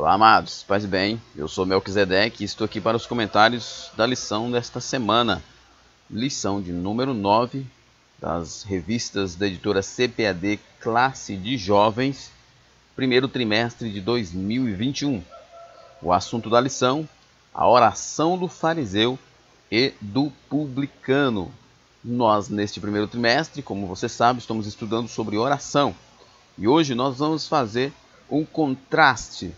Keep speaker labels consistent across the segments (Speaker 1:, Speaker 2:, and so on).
Speaker 1: Olá, amados, paz e bem, eu sou Melquisedeque e estou aqui para os comentários da lição desta semana. Lição de número 9 das revistas da editora CPAD Classe de Jovens, primeiro trimestre de 2021. O assunto da lição, a oração do fariseu e do publicano. Nós, neste primeiro trimestre, como você sabe, estamos estudando sobre oração. E hoje nós vamos fazer um contraste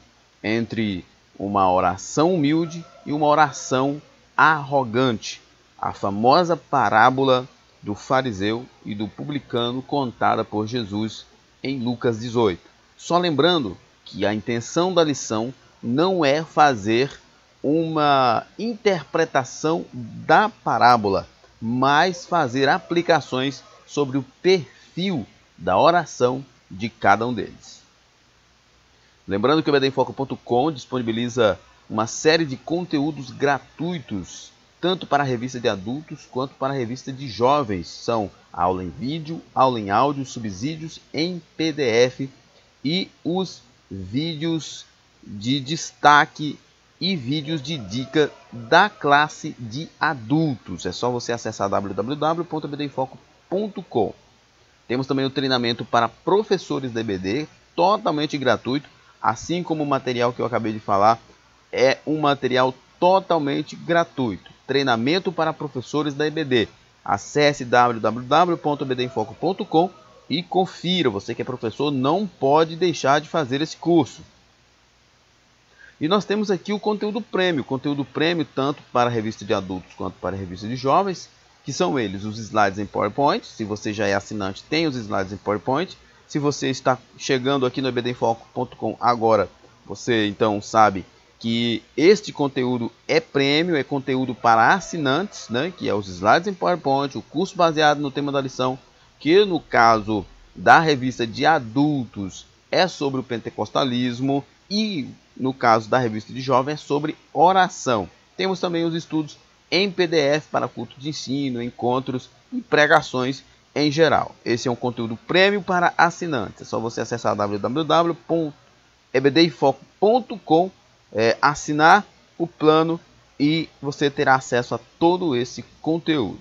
Speaker 1: entre uma oração humilde e uma oração arrogante. A famosa parábola do fariseu e do publicano contada por Jesus em Lucas 18. Só lembrando que a intenção da lição não é fazer uma interpretação da parábola, mas fazer aplicações sobre o perfil da oração de cada um deles. Lembrando que o ebdemfoco.com disponibiliza uma série de conteúdos gratuitos, tanto para a revista de adultos quanto para a revista de jovens. São aula em vídeo, aula em áudio, subsídios em PDF e os vídeos de destaque e vídeos de dica da classe de adultos. É só você acessar www.ebdemfoco.com. Temos também o treinamento para professores da EBD, totalmente gratuito, assim como o material que eu acabei de falar é um material totalmente gratuito. Treinamento para professores da EBD. Acesse www.ebdemfoco.com e confira. Você que é professor não pode deixar de fazer esse curso. E nós temos aqui o conteúdo prêmio tanto para a revista de adultos quanto para a revista de jovens, que são eles os slides em PowerPoint. Se você já é assinante, tem os slides em PowerPoint. Se você está chegando aqui no ebdemfoco.com agora, você então sabe que este conteúdo é prêmio, é conteúdo para assinantes, né? Que é os slides em PowerPoint, o curso baseado no tema da lição, que no caso da revista de adultos é sobre o pentecostalismo e no caso da revista de jovem é sobre oração. Temos também os estudos em PDF para culto de ensino, encontros e pregações em geral. Esse é um conteúdo prêmio para assinantes. É só você acessar www.ebdemfoco.com, assinar o plano e você terá acesso a todo esse conteúdo.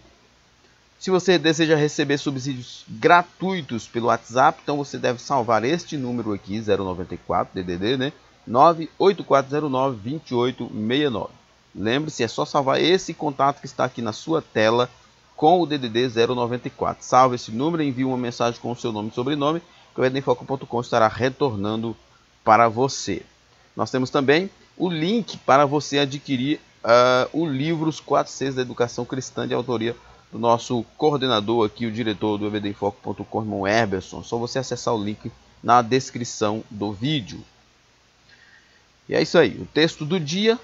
Speaker 1: Se você deseja receber subsídios gratuitos pelo WhatsApp, então você deve salvar este número aqui, 094 DDD, né? 98409-2869. Lembre-se, é só salvar esse contato que está aqui na sua tela com o DDD 094. Salve esse número e envie uma mensagem com o seu nome e sobrenome, que o ebdemfoco.com estará retornando para você. Nós temos também o link para você adquirir o livro Os 4 Cs da Educação Cristã, de autoria do nosso coordenador aqui, o diretor do ebdemfoco.com, irmão Herberson. Só você acessar o link na descrição do vídeo. E é isso aí, o texto do dia,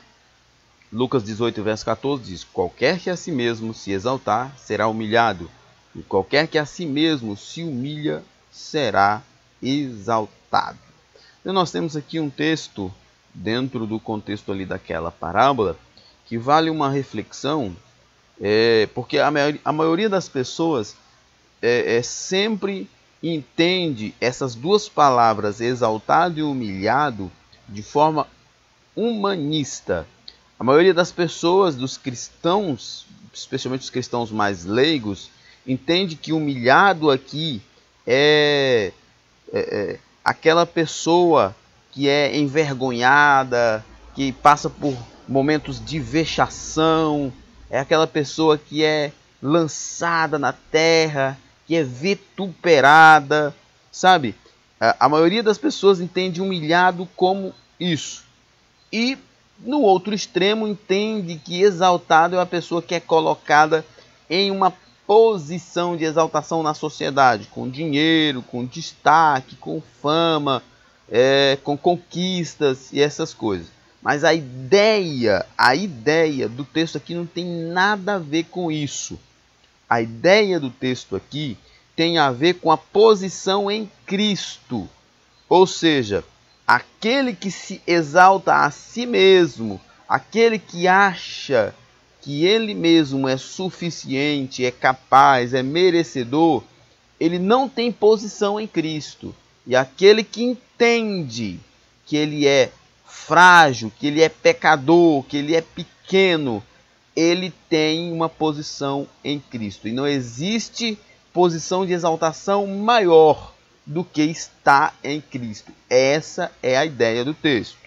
Speaker 1: Lucas 18, verso 14, diz: qualquer que a si mesmo se exaltar, será humilhado, e qualquer que a si mesmo se humilha, será exaltado. Então nós temos aqui um texto, dentro do contexto ali daquela parábola, que vale uma reflexão, porque a maioria das pessoas sempre entende essas duas palavras, exaltado e humilhado, de forma humanista. A maioria das pessoas, dos cristãos, especialmente os cristãos mais leigos, entende que humilhado aqui é aquela pessoa que é envergonhada, que passa por momentos de vexação, é aquela pessoa que é lançada na terra, que é vituperada, sabe? A maioria das pessoas entende humilhado como isso. E no outro extremo entende que exaltado é a pessoa que é colocada em uma posição de exaltação na sociedade, com dinheiro, com destaque, com fama, com conquistas e essas coisas. Mas a ideia do texto aqui não tem nada a ver com isso. A ideia do texto aqui tem a ver com a posição em Cristo. Ou seja, aquele que se exalta a si mesmo, aquele que acha que ele mesmo é suficiente, é capaz, é merecedor, ele não tem posição em Cristo. E aquele que entende que ele é frágil, que ele é pecador, que ele é pequeno, ele tem uma posição em Cristo. E não existe posição de exaltação maior do que está em Cristo. Essa é a ideia do texto.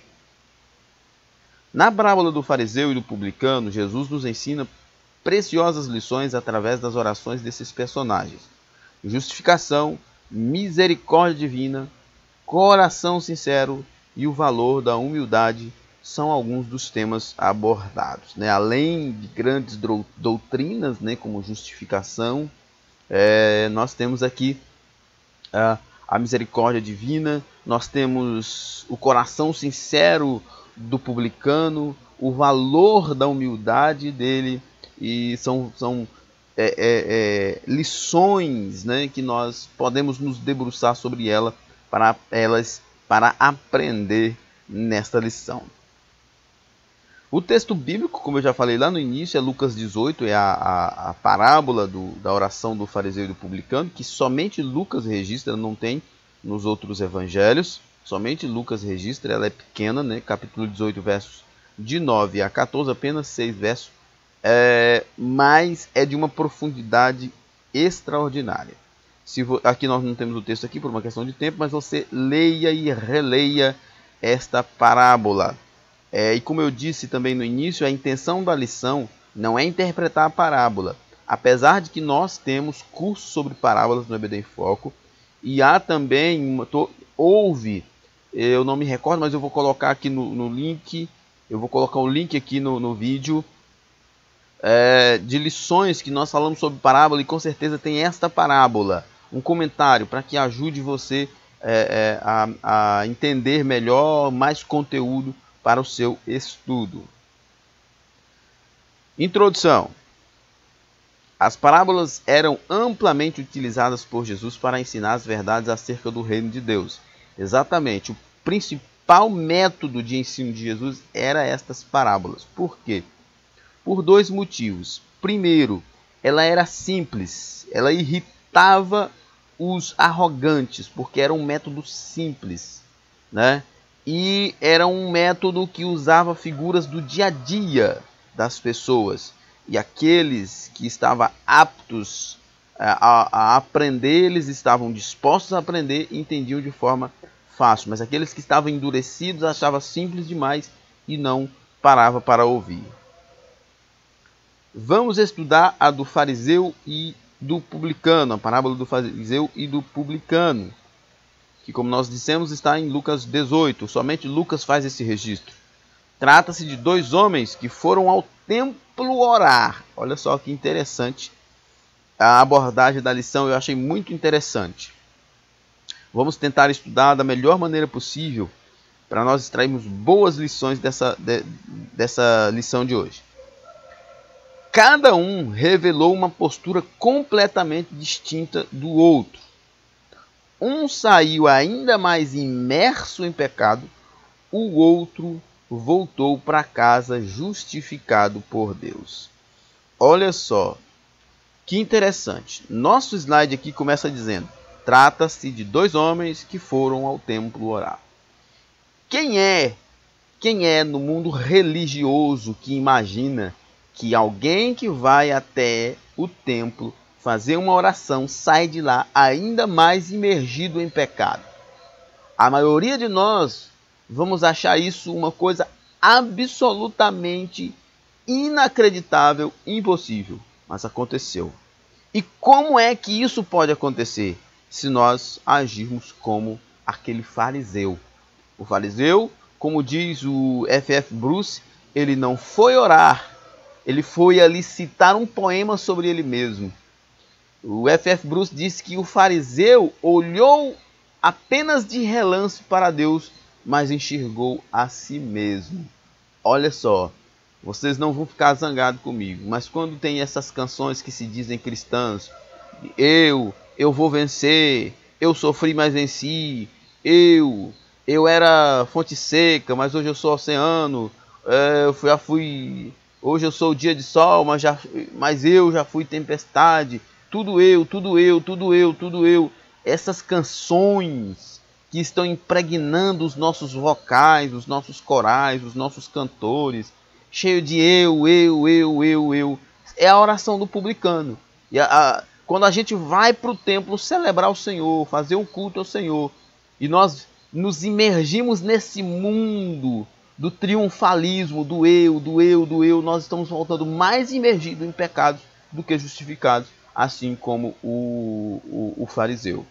Speaker 1: Na parábola do fariseu e do publicano, Jesus nos ensina preciosas lições através das orações desses personagens. Justificação, misericórdia divina, coração sincero e o valor da humildade são alguns dos temas abordados. Além de grandes doutrinas, como justificação, nós temos aqui a misericórdia divina, nós temos o coração sincero do publicano, o valor da humildade dele, e são lições que nós podemos nos debruçar sobre para aprender nesta lição. O texto bíblico, como eu já falei lá no início, é Lucas 18, é a parábola da oração do fariseu e do publicano, que somente Lucas registra, não tem nos outros evangelhos. Somente Lucas registra, ela é pequena, capítulo 18, versos de 9 a 14, apenas 6 versos, mas é de uma profundidade extraordinária. Aqui nós não temos o texto aqui por uma questão de tempo, mas você leia e releia esta parábola. E como eu disse também no início, a intenção da lição não é interpretar a parábola. Apesar de que nós temos cursos sobre parábolas no EBD em Foco, e há também, eu não me recordo, mas eu vou colocar aqui no link, eu vou colocar o link aqui no vídeo, de lições que nós falamos sobre parábola, e com certeza tem esta parábola, um comentário para que ajude você a entender melhor, mais conteúdo para o seu estudo. Introdução. As parábolas eram amplamente utilizadas por Jesus para ensinar as verdades acerca do reino de Deus. Exatamente, o principal método de ensino de Jesus era estas parábolas. Por quê? Por dois motivos. Primeiro, ela era simples, ela irritava os arrogantes, porque era um método simples, E era um método que usava figuras do dia a dia das pessoas. E aqueles que estavam aptos a aprender, eles estavam dispostos a aprender e entendiam de forma fácil. Mas aqueles que estavam endurecidos achavam simples demais e não paravam para ouvir. Vamos estudar a do fariseu e do publicano, a parábola do fariseu e do publicano, que, como nós dissemos, está em Lucas 18. Somente Lucas faz esse registro. Trata-se de dois homens que foram ao templo orar. Olha só que interessante. A abordagem da lição eu achei muito interessante. Vamos tentar estudar da melhor maneira possível para nós extrairmos boas lições dessa lição de hoje. Cada um revelou uma postura completamente distinta do outro. Um saiu ainda mais imerso em pecado, o outro voltou para casa justificado por Deus. Olha só, que interessante. Nosso slide aqui começa dizendo: trata-se de dois homens que foram ao templo orar. Quem é no mundo religioso que imagina que alguém que vai até o templo fazer uma oração sai de lá ainda mais imergido em pecado? A maioria de nós vamos achar isso uma coisa absolutamente inacreditável, impossível. Mas aconteceu. E como é que isso pode acontecer? Se nós agirmos como aquele fariseu. O fariseu, como diz o F.F. Bruce, ele não foi orar, ele foi ali citar um poema sobre ele mesmo. O F.F. Bruce disse que o fariseu olhou apenas de relance para Deus, mas enxergou a si mesmo. Olha só, vocês não vão ficar zangados comigo, mas quando tem essas canções que se dizem cristãs, eu vou vencer, eu sofri, mas venci, eu era fonte seca, mas hoje eu sou oceano, hoje eu sou o dia de sol, mas eu já fui tempestade, tudo eu. Essas canções que estão impregnando os nossos vocais, os nossos corais, os nossos cantores, cheio de eu. É a oração do publicano. E quando a gente vai para o templo celebrar o Senhor, fazer um culto ao Senhor, e nós nos imergimos nesse mundo do triunfalismo, do eu, nós estamos voltando mais imergidos em pecados do que justificados, assim como o fariseu.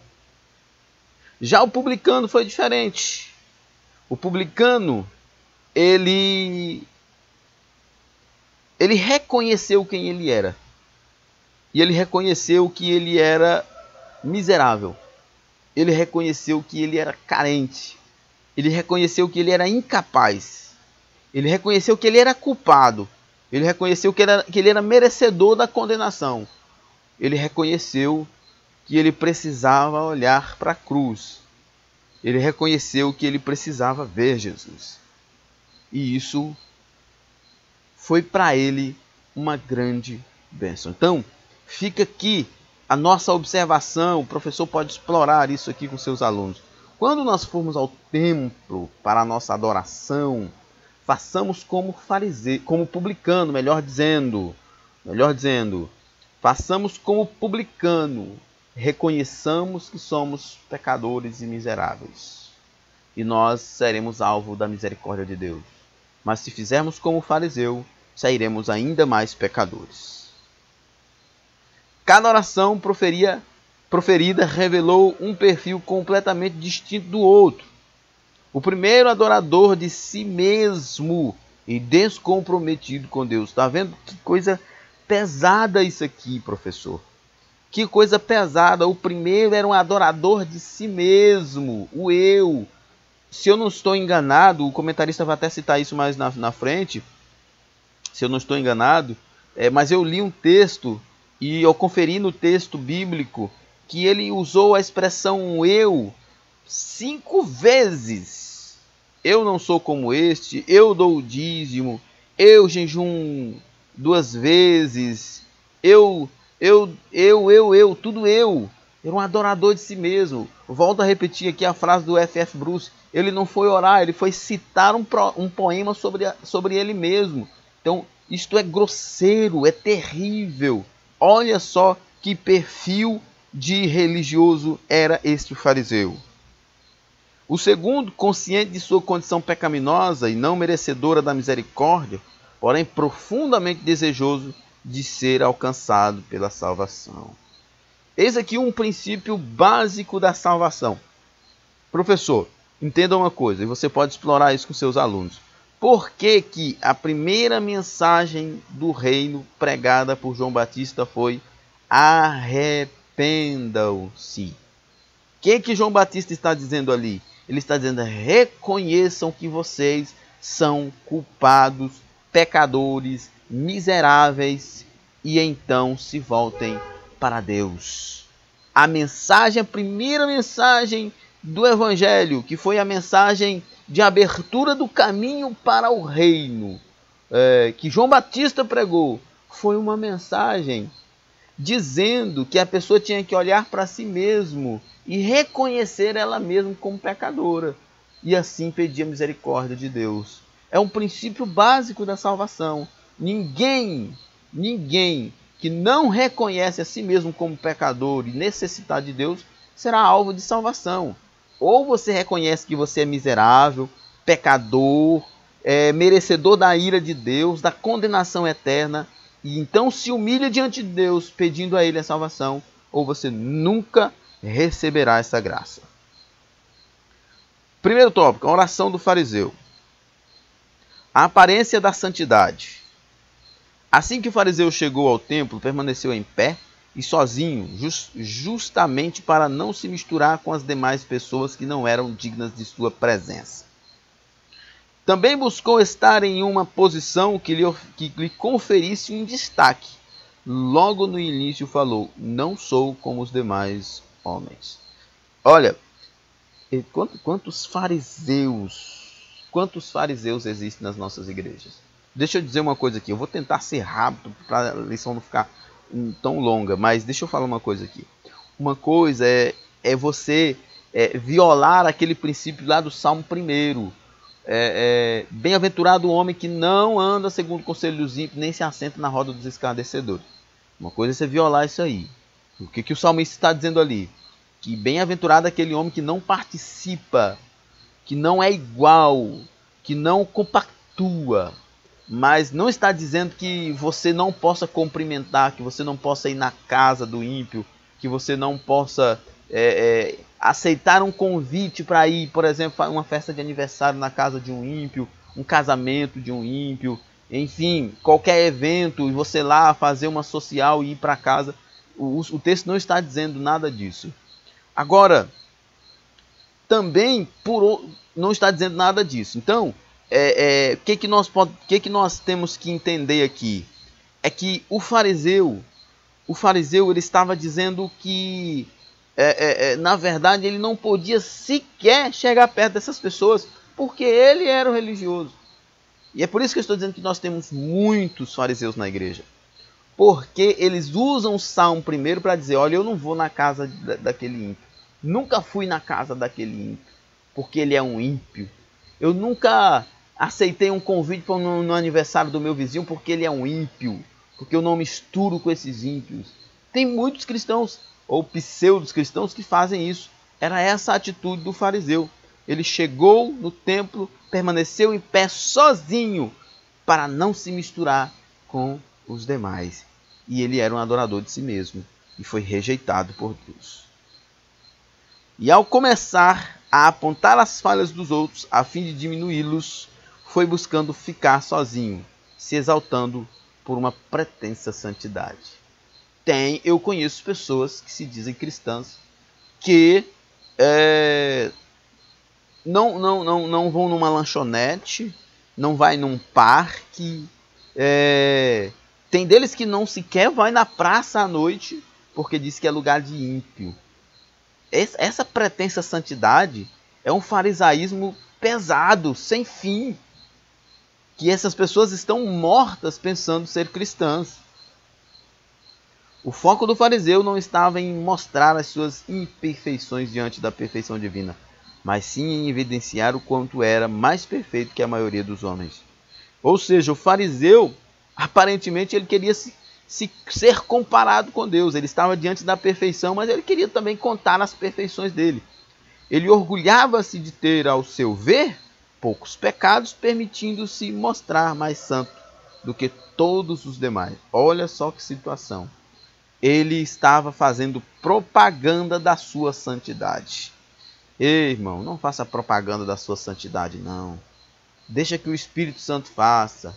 Speaker 1: Já o publicano foi diferente. O publicano, ele reconheceu quem ele era. E ele reconheceu que ele era miserável. Ele reconheceu que ele era carente. Ele reconheceu que ele era incapaz. Ele reconheceu que ele era culpado. Ele reconheceu que ele era merecedor da condenação. Ele reconheceu que ele precisava olhar para a cruz. Ele reconheceu que ele precisava ver Jesus. E isso foi para ele uma grande bênção. Então, fica aqui a nossa observação. O professor pode explorar isso aqui com seus alunos. Quando nós formos ao templo para a nossa adoração, façamos como fariseu, como publicano, melhor dizendo, façamos como publicano, reconheçamos que somos pecadores e miseráveis, e nós seremos alvo da misericórdia de Deus. Mas se fizermos como fariseu, sairemos ainda mais pecadores. Cada oração proferida revelou um perfil completamente distinto do outro. O primeiro adorador de si mesmo e descomprometido com Deus. Está vendo que coisa pesada isso aqui, professor? Que coisa pesada. O primeiro era um adorador de si mesmo, o eu. Se eu não estou enganado, o comentarista vai até citar isso mais na frente, se eu não estou enganado, mas eu li um texto e eu conferi no texto bíblico que ele usou a expressão eu 5 vezes. Eu não sou como este, eu dou o dízimo, eu jejum 2 vezes, tudo eu. Era um adorador de si mesmo. Volto a repetir aqui a frase do F.F. Bruce. Ele não foi orar, ele foi citar um poema sobre ele mesmo. Então, isto é grosseiro, é terrível. Olha só que perfil de religioso era este fariseu. O segundo, consciente de sua condição pecaminosa e não merecedora da misericórdia, porém profundamente desejoso de ser alcançado pela salvação. Eis aqui um princípio básico da salvação. Professor, entenda uma coisa, e você pode explorar isso com seus alunos. Por que a primeira mensagem do reino pregada por João Batista foi arrependam-se? O que João Batista está dizendo ali? Ele está dizendo, reconheçam que vocês são culpados, pecadores, miseráveis, e então se voltem para Deus. A primeira mensagem do Evangelho, que foi a mensagem de abertura do caminho para o reino, que João Batista pregou, foi uma mensagem dizendo que a pessoa tinha que olhar para si mesmo e reconhecer ela mesma como pecadora, e assim pedir a misericórdia de Deus. É um princípio básico da salvação. Ninguém que não reconhece a si mesmo como pecador e necessitado de Deus será alvo de salvação. Ou você reconhece que você é miserável, pecador, merecedor da ira de Deus, da condenação eterna, e então se humilha diante de Deus pedindo a Ele a salvação, ou você nunca receberá essa graça. Primeiro tópico, a oração do fariseu. A aparência da santidade. Assim que o fariseu chegou ao templo, permaneceu em pé e sozinho, justamente para não se misturar com as demais pessoas que não eram dignas de sua presença. Também buscou estar em uma posição que lhe conferisse um destaque. Logo no início falou, não sou como os demais homens. Olha, quantos fariseus existem nas nossas igrejas? Deixa eu dizer uma coisa aqui, eu vou tentar ser rápido para a lição não ficar tão longa, mas deixa eu falar uma coisa aqui. Uma coisa é você violar aquele princípio lá do Salmo 1. Bem-aventurado o homem que não anda segundo o conselho dos ímpios, nem se assenta na roda dos escarnecedores. Uma coisa é você violar isso aí. O que o salmista está dizendo ali? Que bem-aventurado é aquele homem que não participa, que não é igual, que não compactua. Mas não está dizendo que você não possa cumprimentar, que você não possa ir na casa do ímpio, que você não possa aceitar um convite para ir, por exemplo, uma festa de aniversário na casa de um ímpio, um casamento de um ímpio, enfim, qualquer evento, e você lá fazer uma social e ir para casa. O texto não está dizendo nada disso. Agora, também não está dizendo nada disso. Então, que nós temos que entender aqui? É que o fariseu ele estava dizendo que, na verdade, ele não podia sequer chegar perto dessas pessoas, porque ele era o religioso. E é por isso que eu estou dizendo que nós temos muitos fariseus na igreja. Porque eles usam o Salmo 1 para dizer, olha, eu não vou na casa daquele ímpio. Nunca fui na casa daquele ímpio, porque ele é um ímpio. Eu nunca aceitei um convite para no aniversário do meu vizinho, porque ele é um ímpio. Porque eu não misturo com esses ímpios. Tem muitos cristãos, ou pseudos cristãos, que fazem isso. Era essa a atitude do fariseu. Ele chegou no templo, permaneceu em pé sozinho, para não se misturar com os demais. E ele era um adorador de si mesmo, e foi rejeitado por Deus. E ao começar a apontar as falhas dos outros, a fim de diminuí-los, foi buscando ficar sozinho, se exaltando por uma pretensa santidade. Eu conheço pessoas que se dizem cristãs, que não vão numa lanchonete, não vai num parque, tem deles que não sequer vai na praça à noite, porque diz que é lugar de ímpio. Essa pretensa santidade é um farisaísmo pesado, sem fim, que essas pessoas estão mortas pensando ser cristãs. O foco do fariseu não estava em mostrar as suas imperfeições diante da perfeição divina, mas sim em evidenciar o quanto era mais perfeito que a maioria dos homens. Ou seja, o fariseu, aparentemente, ele queria ser comparado com Deus. Ele estava diante da perfeição, mas ele queria também contar as perfeições dele. Ele orgulhava-se de ter, ao seu ver, poucos pecados, permitindo-se mostrar mais santo do que todos os demais. Olha só que situação. Ele estava fazendo propaganda da sua santidade. Ei, irmão, não faça propaganda da sua santidade, não. Deixa que o Espírito Santo faça.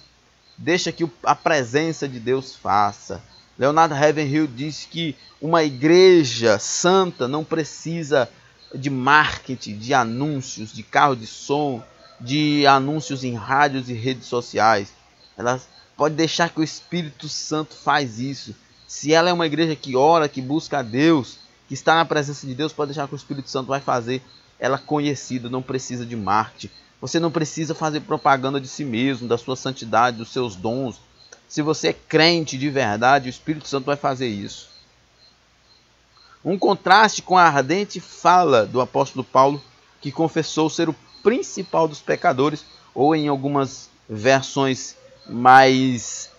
Speaker 1: Deixa que a presença de Deus faça. Leonard Ravenhill diz que uma igreja santa não precisa de marketing, de anúncios, de carro de som, de anúncios em rádios e redes sociais. Ela pode deixar que o Espírito Santo faz isso. Se ela é uma igreja que ora, que busca a Deus, que está na presença de Deus, pode deixar que o Espírito Santo vai fazer ela conhecida, não precisa de marketing. Você não precisa fazer propaganda de si mesmo, da sua santidade, dos seus dons. Se você é crente de verdade, o Espírito Santo vai fazer isso. Um contraste com a ardente fala do apóstolo Paulo, que confessou ser o principal dos pecadores, ou em algumas versões mais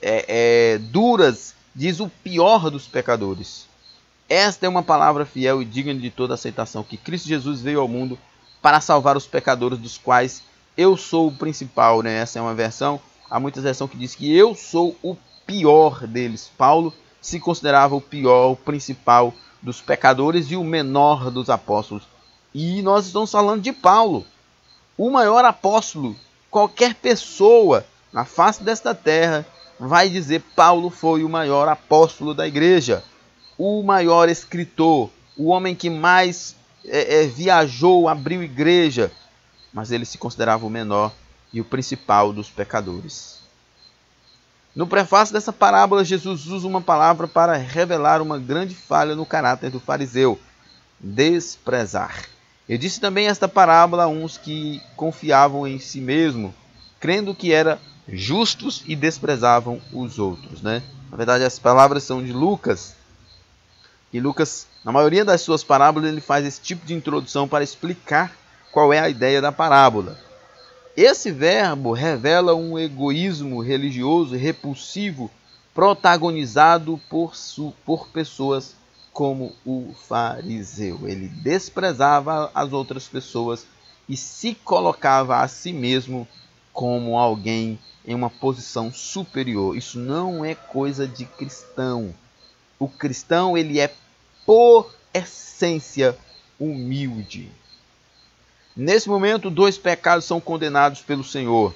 Speaker 1: duras, diz o pior dos pecadores. Esta é uma palavra fiel e digna de toda aceitação, que Cristo Jesus veio ao mundo para salvar os pecadores, dos quais eu sou o principal, né? Essa é uma versão. Há muitas versões que diz que eu sou o pior deles. Paulo se considerava o pior, o principal dos pecadores e o menor dos apóstolos. E nós estamos falando de Paulo, o maior apóstolo. Qualquer pessoa na face desta terra vai dizer: Paulo foi o maior apóstolo da igreja, o maior escritor, o homem que mais viajou, abriu igreja. Mas ele se considerava o menor e o principal dos pecadores. No prefácio dessa parábola, Jesus usa uma palavra para revelar uma grande falha no caráter do fariseu: desprezar. Ele disse também esta parábola a uns que confiavam em si mesmo, crendo que eram justos e desprezavam os outros, né? Na verdade, as palavras são de Lucas. E Lucas, na maioria das suas parábolas, ele faz esse tipo de introdução para explicar qual é a ideia da parábola. Esse verbo revela um egoísmo religioso repulsivo protagonizado por pessoas como o fariseu. Ele desprezava as outras pessoas e se colocava a si mesmo como alguém em uma posição superior. Isso não é coisa de cristão. O cristão, ele é por essência humilde. Nesse momento, dois pecados são condenados pelo Senhor.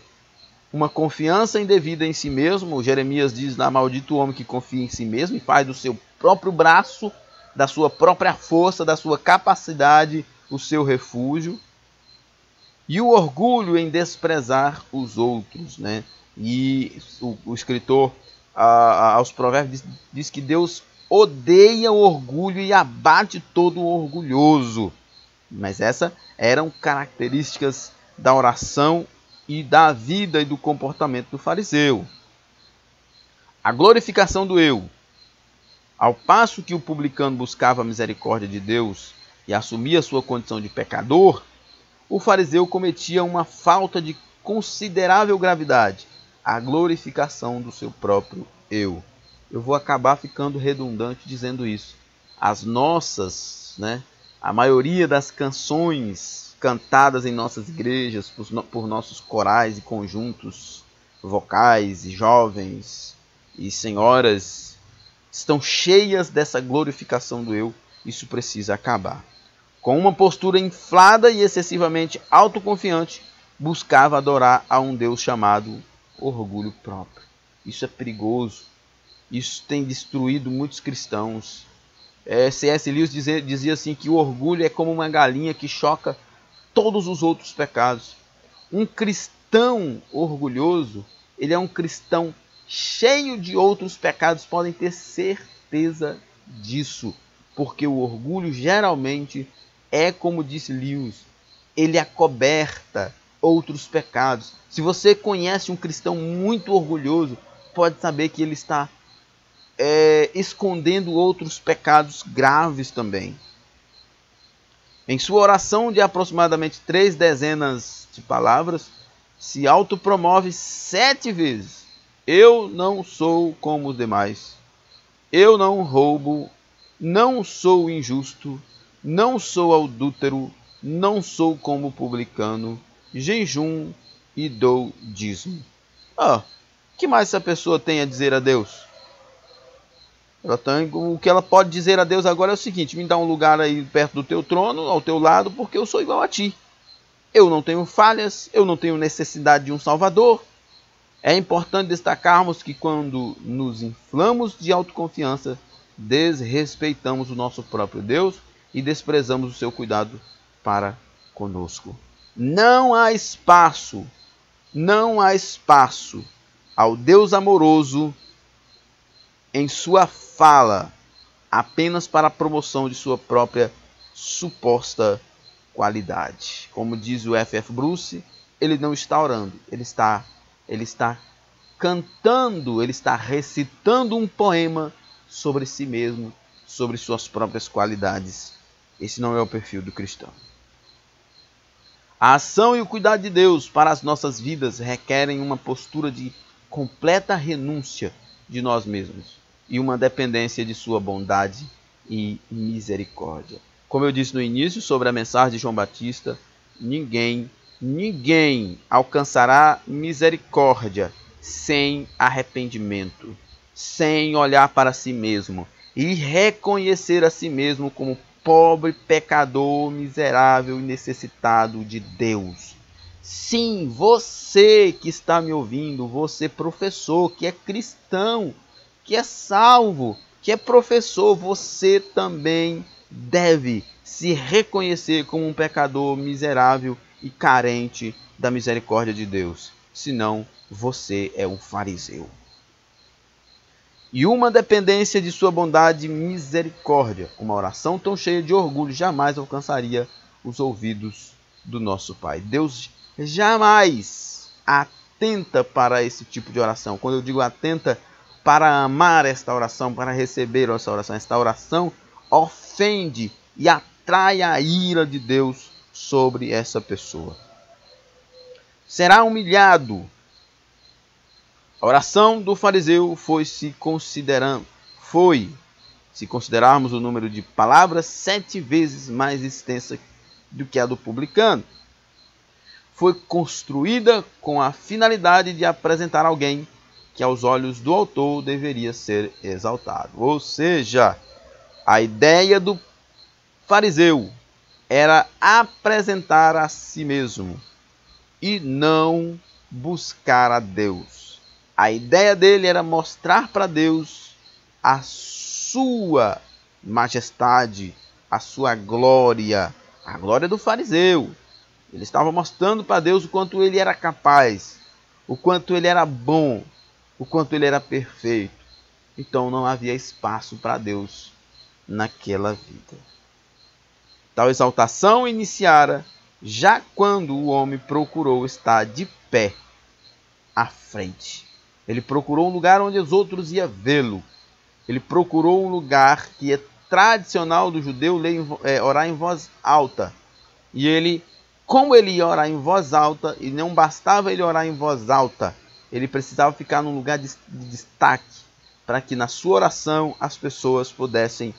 Speaker 1: Uma confiança indevida em si mesmo. Jeremias diz lá: maldito o homem que confia em si mesmo e faz do seu próprio braço, da sua própria força, da sua capacidade, o seu refúgio. E o orgulho em desprezar os outros, né? E o escritor aos Provérbios diz que Deus odeia o orgulho e abate todo o orgulhoso. Mas essas eram características da oração e da vida e do comportamento do fariseu. A glorificação do eu. Ao passo que o publicano buscava a misericórdia de Deus e assumia sua condição de pecador, o fariseu cometia uma falta de considerável gravidade, a glorificação do seu próprio eu. Eu vou acabar ficando redundante dizendo isso. As nossas, a maioria das canções cantadas em nossas igrejas, por nossos corais e conjuntos vocais, e jovens e senhoras, estão cheias dessa glorificação do eu. Isso precisa acabar. Com uma postura inflada e excessivamente autoconfiante, buscava adorar a um Deus chamado orgulho próprio. Isso é perigoso. Isso tem destruído muitos cristãos. C.S. Lewis dizia assim que o orgulho é como uma galinha que choca todos os outros pecados. Um cristão orgulhoso, ele é um cristão cheio de outros pecados, podem ter certeza disso, porque o orgulho geralmente é, como disse Lewis, ele acoberta outros pecados. Se você conhece um cristão muito orgulhoso, pode saber que ele está escondendo outros pecados graves também. Em sua oração de aproximadamente 3 dezenas de palavras, se autopromove 7 vezes. Eu não sou como os demais. Eu não roubo. Não sou injusto. Não sou adúltero. Não sou como publicano. Jejum e dou dízimo. O que mais essa pessoa tem a dizer a Deus? O que ela pode dizer a Deus agora é o seguinte: me dá um lugar aí perto do teu trono, ao teu lado, porque eu sou igual a ti. Eu não tenho falhas, eu não tenho necessidade de um Salvador. É importante destacarmos que quando nos inflamos de autoconfiança, desrespeitamos o nosso próprio Deus e desprezamos o seu cuidado para conosco. Não há espaço ao Deus amoroso em sua fala apenas para a promoção de sua própria suposta qualidade. Como diz o F.F. Bruce, ele não está orando, ele está cantando, ele está recitando um poema sobre si mesmo, sobre suas próprias qualidades. Esse não é o perfil do cristão. A ação e o cuidado de Deus para as nossas vidas requerem uma postura de completa renúncia de nós mesmos e uma dependência de sua bondade e misericórdia. Como eu disse no início sobre a mensagem de João Batista, ninguém alcançará misericórdia sem arrependimento, sem olhar para si mesmo e reconhecer a si mesmo como pobre, pecador, miserável e necessitado de Deus. Sim, você que está me ouvindo, você professor, que é cristão, que é salvo, que é professor, você também deve se reconhecer como um pecador miserável e carente da misericórdia de Deus. Senão, você é um fariseu. E uma dependência de sua bondade e misericórdia. Uma oração tão cheia de orgulho jamais alcançaria os ouvidos do nosso Pai. Deus jamais atenta para esse tipo de oração. Quando eu digo atenta, para amar esta oração, para receber essa oração ofende e atrai a ira de Deus sobre essa pessoa. Será humilhado. A oração do fariseu se considerarmos o número de palavras, 7 vezes mais extensa do que a do publicano. Foi construída com a finalidade de apresentar alguém que aos olhos do autor deveria ser exaltado. Ou seja, a ideia do fariseu era apresentar a si mesmo e não buscar a Deus. A ideia dele era mostrar para Deus a sua majestade, a sua glória, a glória do fariseu. Ele estava mostrando para Deus o quanto ele era capaz, o quanto ele era bom, o quanto ele era perfeito. Então não havia espaço para Deus naquela vida. Tal exaltação iniciara já quando o homem procurou estar de pé à frente. Ele procurou um lugar onde os outros iam vê-lo. Ele procurou um lugar que é tradicional do judeu orar em voz alta. E ele, como ele ia orar em voz alta, e não bastava ele orar em voz alta, ele precisava ficar num lugar de destaque, para que na sua oração as pessoas pudessem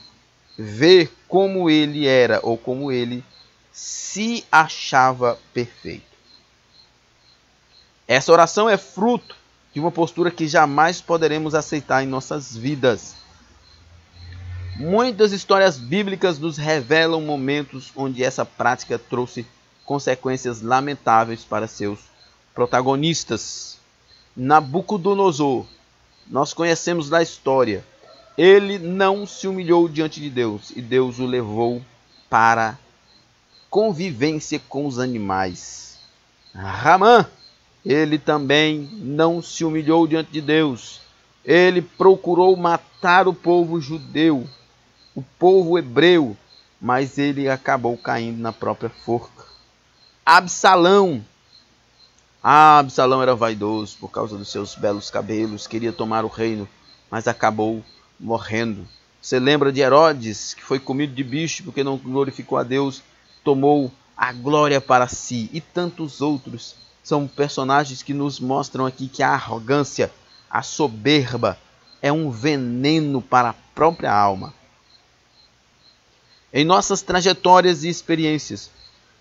Speaker 1: ver como ele era, ou como ele se achava perfeito. Essa oração é fruto de uma postura que jamais poderemos aceitar em nossas vidas. Muitas histórias bíblicas nos revelam momentos onde essa prática trouxe consequências lamentáveis para seus protagonistas. Nabucodonosor, nós conhecemos da história. Ele não se humilhou diante de Deus e Deus o levou para convivência com os animais. Ramã, ele também não se humilhou diante de Deus. Ele procurou matar o povo judeu, o povo hebreu, mas ele acabou caindo na própria forca. Absalão era vaidoso por causa dos seus belos cabelos, queria tomar o reino, mas acabou morrendo. Você lembra de Herodes, que foi comido de bicho porque não glorificou a Deus, tomou a glória para si, e tantos outros. São personagens que nos mostram aqui que a arrogância, a soberba, é um veneno para a própria alma. Em nossas trajetórias e experiências,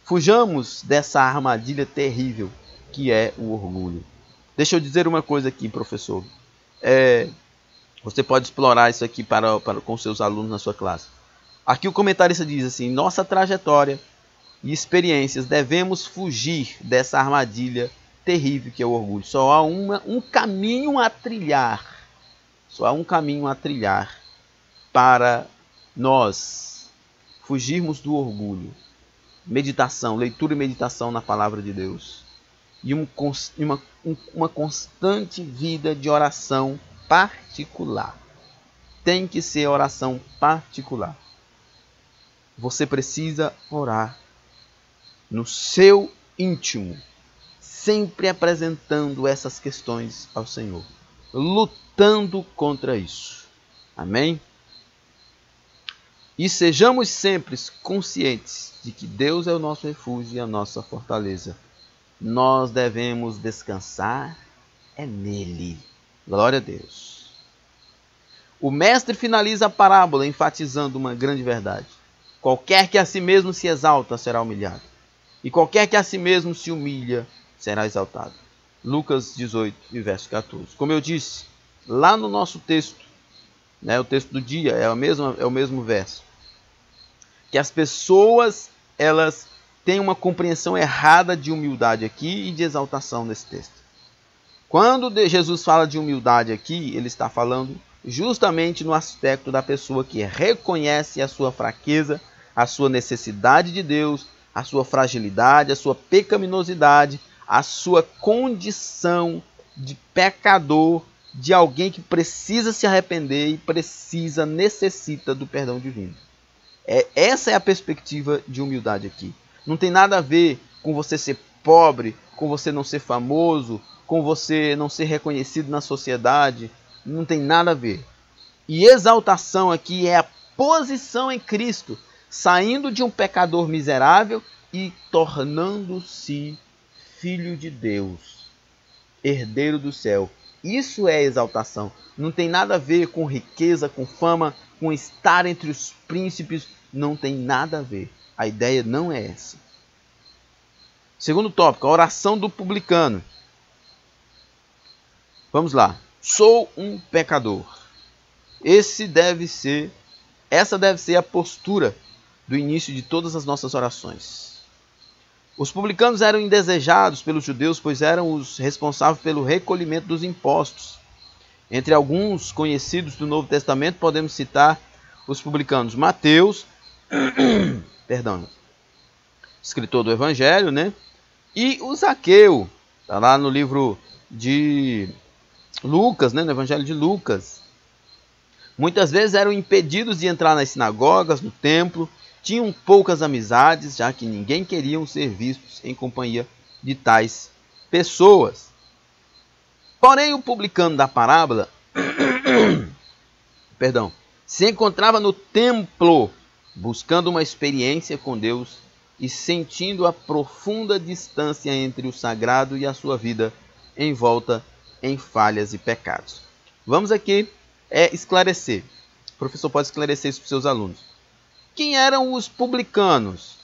Speaker 1: fujamos dessa armadilha terrível que é o orgulho. Deixa eu dizer uma coisa aqui, professor. Você pode explorar isso aqui com seus alunos na sua classe. Aqui o comentarista diz assim: nossa trajetória e experiências devemos fugir dessa armadilha terrível que é o orgulho. Só há um caminho a trilhar. Só há um caminho a trilhar para nós fugirmos do orgulho. Meditação, leitura e meditação na palavra de Deus. E uma constante vida de oração particular. Tem que ser oração particular. Você precisa orar no seu íntimo, sempre apresentando essas questões ao Senhor, lutando contra isso. Amém? E sejamos sempre conscientes de que Deus é o nosso refúgio e a nossa fortaleza. Nós devemos descansar nele. Glória a Deus. O mestre finaliza a parábola enfatizando uma grande verdade. Qualquer que a si mesmo se exalta será humilhado, e qualquer que a si mesmo se humilha será exaltado. Lucas 18, verso 14. Como eu disse, lá no nosso texto, o texto do dia é o mesmo verso, que as pessoas elas têm uma compreensão errada de humildade aqui e de exaltação nesse texto. Quando Jesus fala de humildade aqui, ele está falando justamente no aspecto da pessoa que reconhece a sua fraqueza, a sua necessidade de Deus, a sua fragilidade, a sua pecaminosidade, a sua condição de pecador, de alguém que precisa se arrepender e necessita do perdão divino. Essa é a perspectiva de humildade aqui. Não tem nada a ver com você ser pobre, com você não ser famoso, com você não ser reconhecido na sociedade. Não tem nada a ver. E exaltação aqui é a posição em Cristo, saindo de um pecador miserável e tornando-se filho de Deus, herdeiro do céu. Isso é exaltação. Não tem nada a ver com riqueza, com fama, com estar entre os príncipes. Não tem nada a ver. A ideia não é essa. Segundo tópico, a oração do publicano. Vamos lá. Sou um pecador. Essa deve ser a postura do início de todas as nossas orações. Os publicanos eram indesejados pelos judeus, pois eram os responsáveis pelo recolhimento dos impostos. Entre alguns conhecidos do Novo Testamento, podemos citar os publicanos Mateus, escritor do Evangelho, né? E o Zaqueu, está lá no livro de Lucas, né? No Evangelho de Lucas. Muitas vezes eram impedidos de entrar nas sinagogas, no templo, tinham poucas amizades, já que ninguém queria ser vistos em companhia de tais pessoas. Porém, o publicano da parábola se encontrava no templo, buscando uma experiência com Deus e sentindo a profunda distância entre o sagrado e a sua vida envolta em falhas e pecados. Vamos aqui esclarecer. O professor pode esclarecer isso para os seus alunos. Quem eram os publicanos?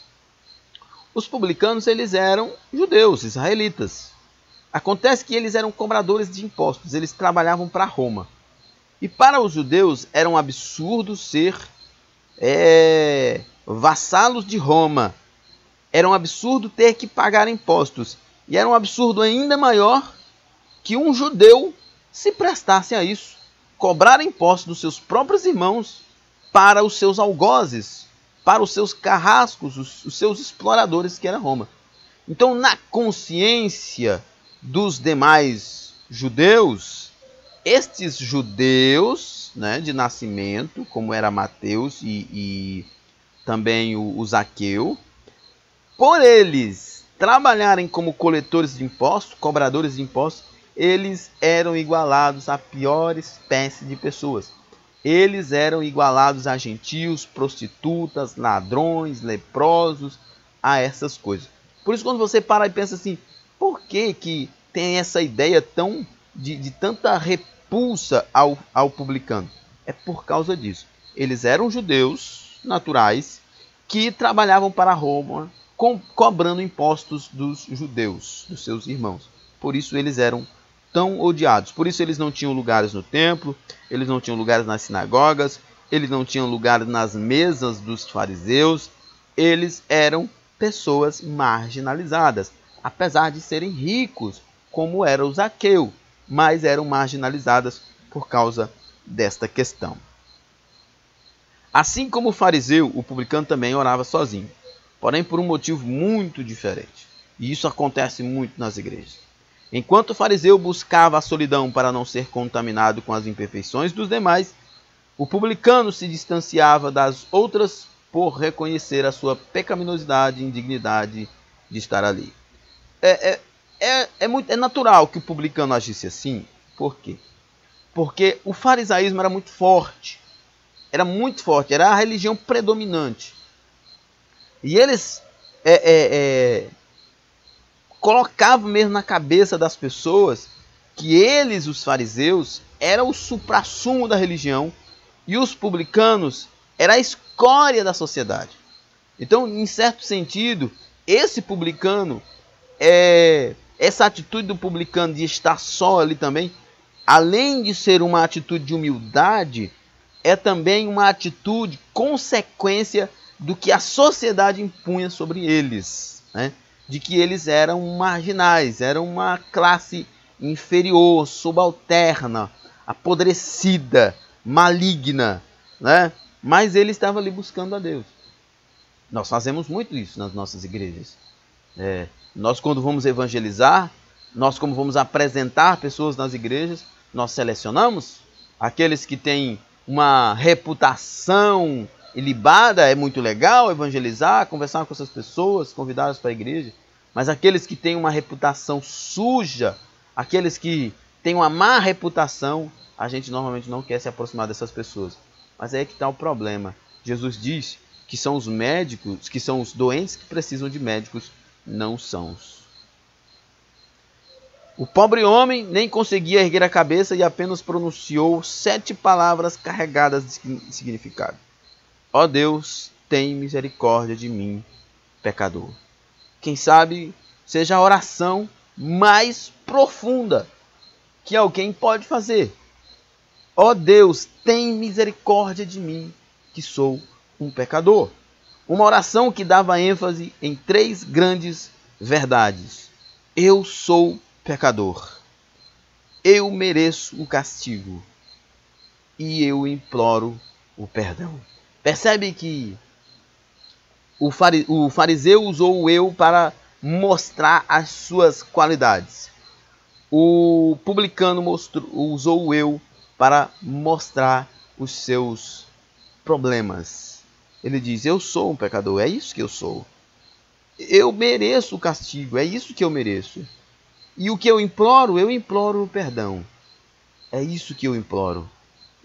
Speaker 1: Os publicanos, eles eram judeus, israelitas. Acontece que eles eram cobradores de impostos, eles trabalhavam para Roma. E para os judeus era um absurdo ser vassalos de Roma. Era um absurdo ter que pagar impostos. E era um absurdo ainda maior que um judeu se prestasse a isso. Cobrar impostos dos seus próprios irmãos para os seus algozes, para os seus carrascos, os seus exploradores, que era Roma. Então, na consciência dos demais judeus, estes judeus, né, de nascimento, como era Mateus e também o Zaqueu, por eles trabalharem como coletores de impostos, cobradores de impostos, eles eram igualados à pior espécie de pessoas. Eles eram igualados a gentios, prostitutas, ladrões, leprosos, a essas coisas. Por isso, quando você para e pensa assim, por que tem essa ideia de tanta repulsa ao publicano? É por causa disso. Eles eram judeus naturais que trabalhavam para Roma, cobrando impostos dos judeus, dos seus irmãos. Por isso eles eram tão odiados. Por isso eles não tinham lugares no templo, eles não tinham lugares nas sinagogas, eles não tinham lugares nas mesas dos fariseus. Eles eram pessoas marginalizadas, apesar de serem ricos, como era o Zaqueu, mas eram marginalizadas por causa desta questão. Assim como o fariseu, o publicano também orava sozinho, porém por um motivo muito diferente. E isso acontece muito nas igrejas. Enquanto o fariseu buscava a solidão para não ser contaminado com as imperfeições dos demais, o publicano se distanciava das outras por reconhecer a sua pecaminosidade e indignidade de estar ali. É natural que o publicano agisse assim. Por quê? Porque o farisaísmo era muito forte. Era a religião predominante. E eles colocavam mesmo na cabeça das pessoas que eles, os fariseus, eram o suprassumo da religião e os publicanos eram a escória da sociedade. Então, em certo sentido, esse publicano, essa atitude do publicano de estar só ali também, além de ser uma atitude de humildade, é também uma atitude consequência do que a sociedade impunha sobre eles, né? De que eles eram marginais, eram uma classe inferior, subalterna, apodrecida, maligna, né? Mas ele estava ali buscando a Deus. Nós fazemos muito isso nas nossas igrejas. Nós, quando vamos evangelizar, nós, como vamos apresentar pessoas nas igrejas, nós selecionamos aqueles que têm uma reputação ilibada. É muito legal evangelizar, conversar com essas pessoas, convidá-las para a igreja. Mas aqueles que têm uma reputação suja, aqueles que têm uma má reputação, a gente normalmente não quer se aproximar dessas pessoas. Mas aí é que está o problema. Jesus diz que são os médicos, que são os doentes que precisam de médicos, não são. O pobre homem nem conseguia erguer a cabeça e apenas pronunciou 7 palavras carregadas de significado. Ó Deus, tem misericórdia de mim, pecador. Quem sabe seja a oração mais profunda que alguém pode fazer. Ó Deus, tem misericórdia de mim, que sou um pecador. Uma oração que dava ênfase em 3 grandes verdades. Eu sou pecador. Eu mereço o castigo. E eu imploro o perdão. Percebe que o fariseu usou o eu para mostrar as suas qualidades. O publicano usou o eu para mostrar os seus problemas. Ele diz, eu sou um pecador, é isso que eu sou. Eu mereço o castigo, é isso que eu mereço. E o que eu imploro o perdão. É isso que eu imploro.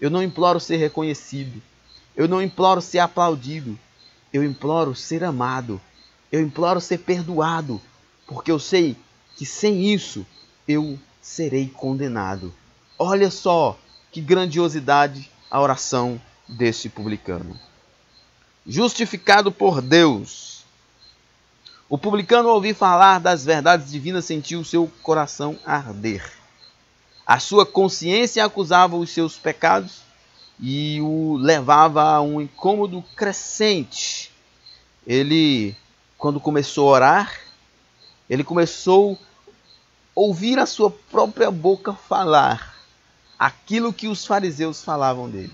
Speaker 1: Eu não imploro ser reconhecido. Eu não imploro ser aplaudido. Eu imploro ser amado. Eu imploro ser perdoado. Porque eu sei que sem isso eu serei condenado. Olha só que grandiosidade a oração desse publicano. Justificado por Deus. O publicano, ao ouvir falar das verdades divinas, sentiu seu coração arder. A sua consciência acusava os seus pecados e o levava a um incômodo crescente. Ele, quando começou a orar, ele começou a ouvir a sua própria boca falar aquilo que os fariseus falavam dele.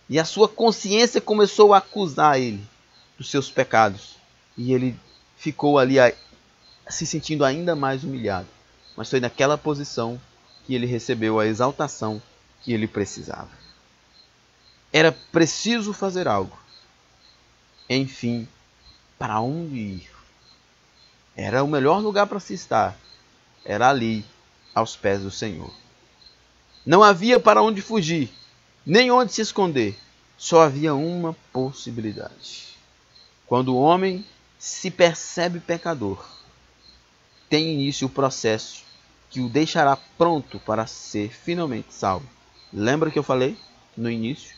Speaker 1: E a sua consciência começou a acusar ele dos seus pecados. E ele ficou ali se sentindo ainda mais humilhado. Mas foi naquela posição que ele recebeu a exaltação que ele precisava. Era preciso fazer algo. Enfim, para onde ir? Era o melhor lugar para se estar. Era ali, aos pés do Senhor. Não havia para onde fugir, nem onde se esconder. Só havia uma possibilidade. Quando o homem se percebe pecador, tem início o processo que o deixará pronto para ser finalmente salvo. Lembra que eu falei no início?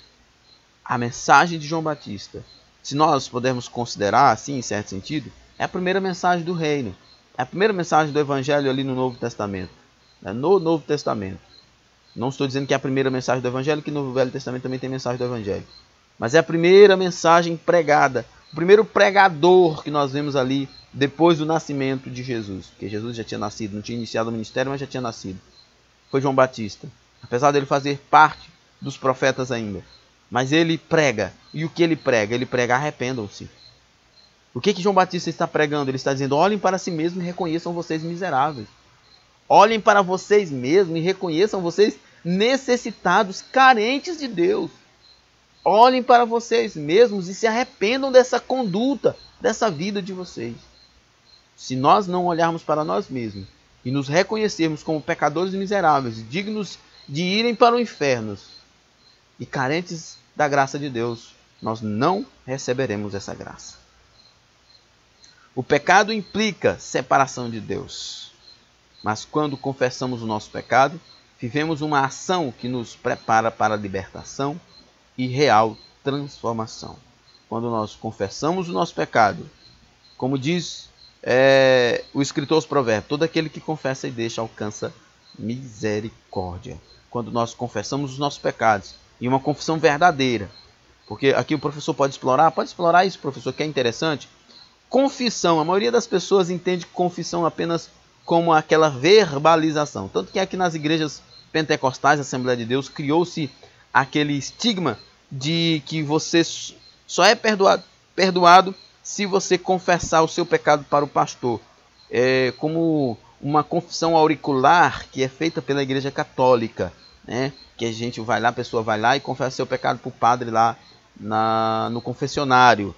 Speaker 1: A mensagem de João Batista, se nós pudermos considerar assim, em certo sentido, é a primeira mensagem do reino. É a primeira mensagem do Evangelho ali no Novo Testamento. No Novo Testamento. Não estou dizendo que é a primeira mensagem do Evangelho, que no Velho Testamento também tem mensagem do Evangelho. Mas é a primeira mensagem pregada. O primeiro pregador que nós vemos ali depois do nascimento de Jesus. Porque Jesus já tinha nascido, não tinha iniciado o ministério, mas já tinha nascido. Foi João Batista. Apesar dele fazer parte dos profetas ainda. Mas ele prega. E o que ele prega? Ele prega arrependam-se. O que João Batista está pregando? Ele está dizendo, olhem para si mesmos e reconheçam vocês miseráveis. Olhem para vocês mesmos e reconheçam vocês necessitados, carentes de Deus. Olhem para vocês mesmos e se arrependam dessa conduta, dessa vida de vocês. Se nós não olharmos para nós mesmos e nos reconhecermos como pecadores miseráveis, dignos de irem para o inferno e carentes da graça de Deus, nós não receberemos essa graça. O pecado implica separação de Deus. Mas quando confessamos o nosso pecado, vivemos uma ação que nos prepara para a libertação e real transformação. Quando nós confessamos o nosso pecado, como diz o escritor aos Provérbios, todo aquele que confessa e deixa alcança misericórdia. Quando nós confessamos os nossos pecados, e uma confissão verdadeira, porque aqui o professor pode explorar isso, professor, que é interessante. Confissão, a maioria das pessoas entende confissão apenas como aquela verbalização. Tanto que aqui nas igrejas pentecostais, Assembleia de Deus, criou-se aquele estigma de que você só é perdoado se você confessar o seu pecado para o pastor. É como uma confissão auricular que é feita pela igreja católica, né? Que a gente vai lá, a pessoa vai lá e confessa seu pecado para o padre lá no confessionário.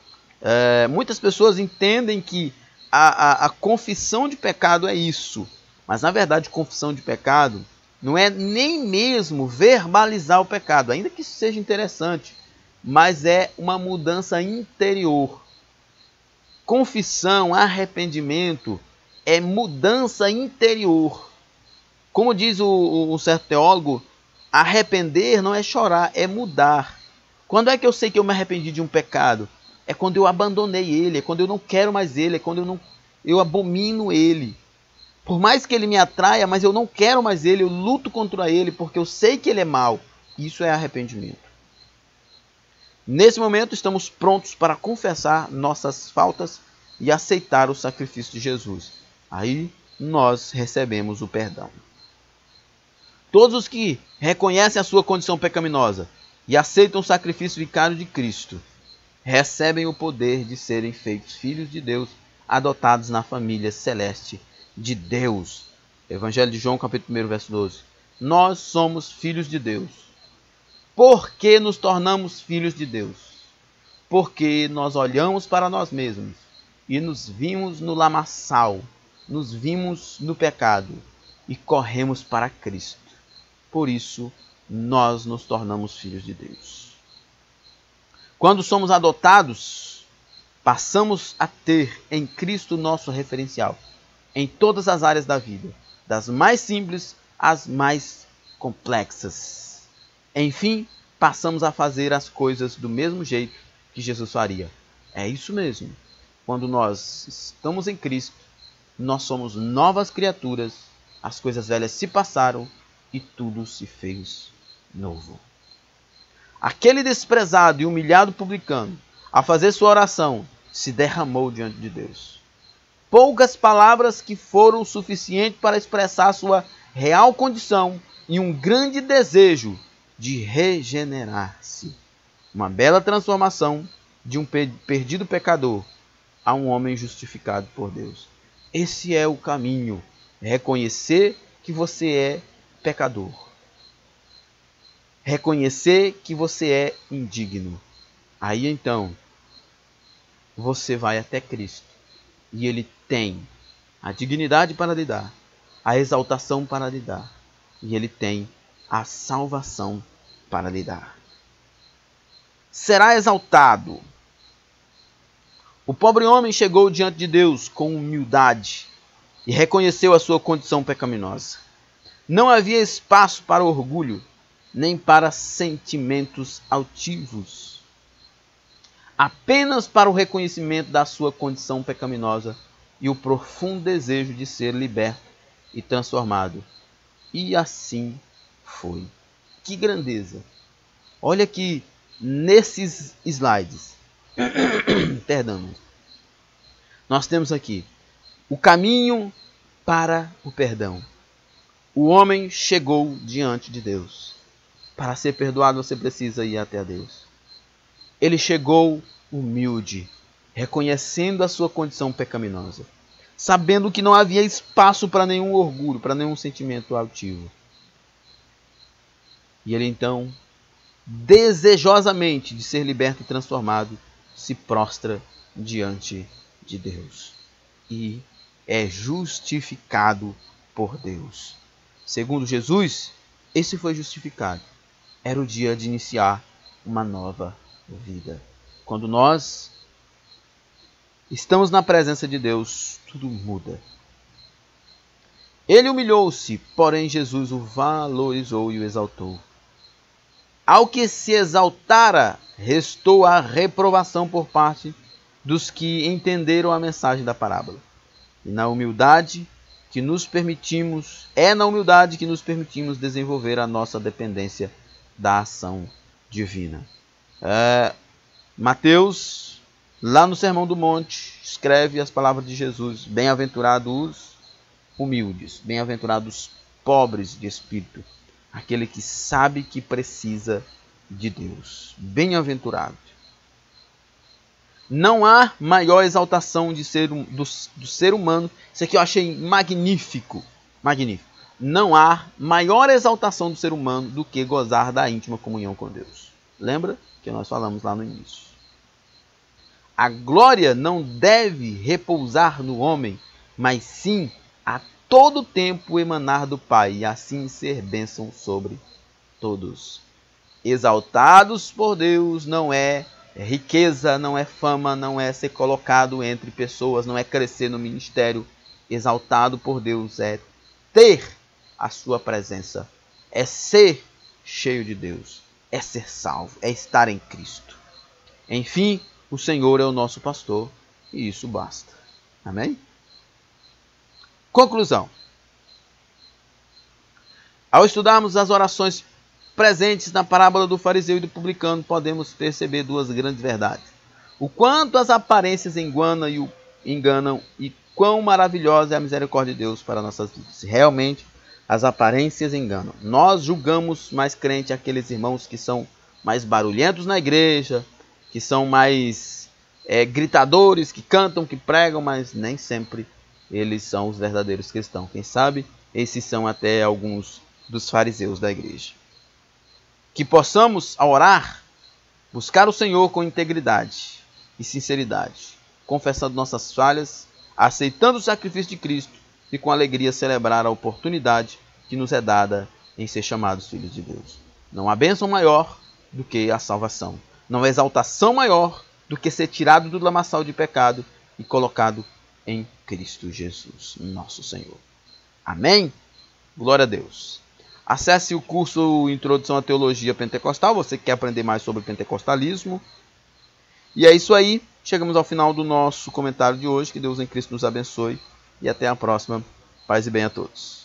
Speaker 1: Muitas pessoas entendem que a confissão de pecado é isso. Mas na verdade, confissão de pecado não é nem mesmo verbalizar o pecado, ainda que isso seja interessante. mas é uma mudança interior. Confissão, arrependimento é mudança interior. Como diz um certo teólogo, arrepender não é chorar, é mudar. Quando é que eu sei que eu me arrependi de um pecado? É quando eu abandonei ele, é quando eu não quero mais ele, é quando eu abomino ele. Por mais que ele me atraia, mas eu não quero mais ele, eu luto contra ele porque eu sei que ele é mau. Isso é arrependimento. Nesse momento estamos prontos para confessar nossas faltas e aceitar o sacrifício de Jesus. Aí nós recebemos o perdão. Todos os que reconhecem a sua condição pecaminosa e aceitam o sacrifício vicário de Cristo, recebem o poder de serem feitos filhos de Deus, adotados na família celeste de Deus. Evangelho de João, capítulo 1, verso 12. Nós somos filhos de Deus. Por que nos tornamos filhos de Deus? Porque nós olhamos para nós mesmos e nos vimos no lamaçal, nos vimos no pecado e corremos para Cristo. Por isso, nós nos tornamos filhos de Deus. Quando somos adotados, passamos a ter em Cristo nosso referencial em todas as áreas da vida, das mais simples às mais complexas. Enfim, passamos a fazer as coisas do mesmo jeito que Jesus faria. É isso mesmo. Quando nós estamos em Cristo, nós somos novas criaturas, as coisas velhas se passaram e tudo se fez novo. Aquele desprezado e humilhado publicano, a fazer sua oração, se derramou diante de Deus. Poucas palavras que foram suficientes para expressar sua real condição e um grande desejo de regenerar-se. Uma bela transformação de um perdido pecador a um homem justificado por Deus. Esse é o caminho. Reconhecer que você é pecador. Reconhecer que você é indigno. Aí então, você vai até Cristo. E Ele tem a dignidade para lhe dar, a exaltação para lhe dar. E Ele tem a salvação para lhe dar. Será exaltado. O pobre homem chegou diante de Deus com humildade e reconheceu a sua condição pecaminosa. Não havia espaço para orgulho, nem para sentimentos altivos. Apenas para o reconhecimento da sua condição pecaminosa e o profundo desejo de ser liberto e transformado. E assim foi. Que grandeza! Olha aqui nesses slides. Perdão. Nós temos aqui o caminho para o perdão. O homem chegou diante de Deus. Para ser perdoado, você precisa ir até a Deus. Ele chegou humilde, reconhecendo a sua condição pecaminosa, sabendo que não havia espaço para nenhum orgulho, para nenhum sentimento altivo. E ele então, desejosamente de ser liberto e transformado, se prostra diante de Deus e é justificado por Deus. Segundo Jesus, esse foi justificado. Era o dia de iniciar uma nova vida. Quando nós estamos na presença de Deus, tudo muda. Ele humilhou-se, porém Jesus o valorizou e o exaltou. Ao que se exaltara, restou a reprovação por parte dos que entenderam a mensagem da parábola. E na humildade que nos permitimos, desenvolver a nossa dependência da ação divina. Mateus, lá no Sermão do Monte, escreve as palavras de Jesus: bem-aventurados os humildes, bem-aventurados os pobres de espírito, aquele que sabe que precisa de Deus. Bem-aventurado. Não há maior exaltação do ser humano. Isso aqui eu achei magnífico. Magnífico. Não há maior exaltação do ser humano do que gozar da íntima comunhão com Deus. Lembra que nós falamos lá no início? A glória não deve repousar no homem, mas sim a todo tempo emanar do Pai, e assim ser bênção sobre todos. Exaltados por Deus não é riqueza, não é fama, não é ser colocado entre pessoas, não é crescer no ministério. Exaltado por Deus é ter a sua presença, é ser cheio de Deus, é ser salvo, é estar em Cristo. Enfim, o Senhor é o nosso pastor e isso basta. Amém? Conclusão. Ao estudarmos as orações presentes na parábola do fariseu e do publicano, podemos perceber duas grandes verdades. O quanto as aparências enganam e quão maravilhosa é a misericórdia de Deus para nossas vidas. Realmente, as aparências enganam. Nós julgamos mais crente aqueles irmãos que são mais barulhentos na igreja, que são mais gritadores, que cantam, que pregam, mas nem sempre eles são os verdadeiros cristãos. Quem sabe, esses são até alguns dos fariseus da igreja. Que possamos, ao orar, buscar o Senhor com integridade e sinceridade, confessando nossas falhas, aceitando o sacrifício de Cristo e com alegria celebrar a oportunidade que nos é dada em ser chamados filhos de Deus. Não há bênção maior do que a salvação. Não há exaltação maior do que ser tirado do lamaçal de pecado e colocado em Cristo Jesus, nosso Senhor. Amém? Glória a Deus. Acesse o curso Introdução à Teologia Pentecostal, você que quer aprender mais sobre pentecostalismo. E é isso aí. Chegamos ao final do nosso comentário de hoje. Que Deus em Cristo nos abençoe. E até a próxima. Paz e bem a todos.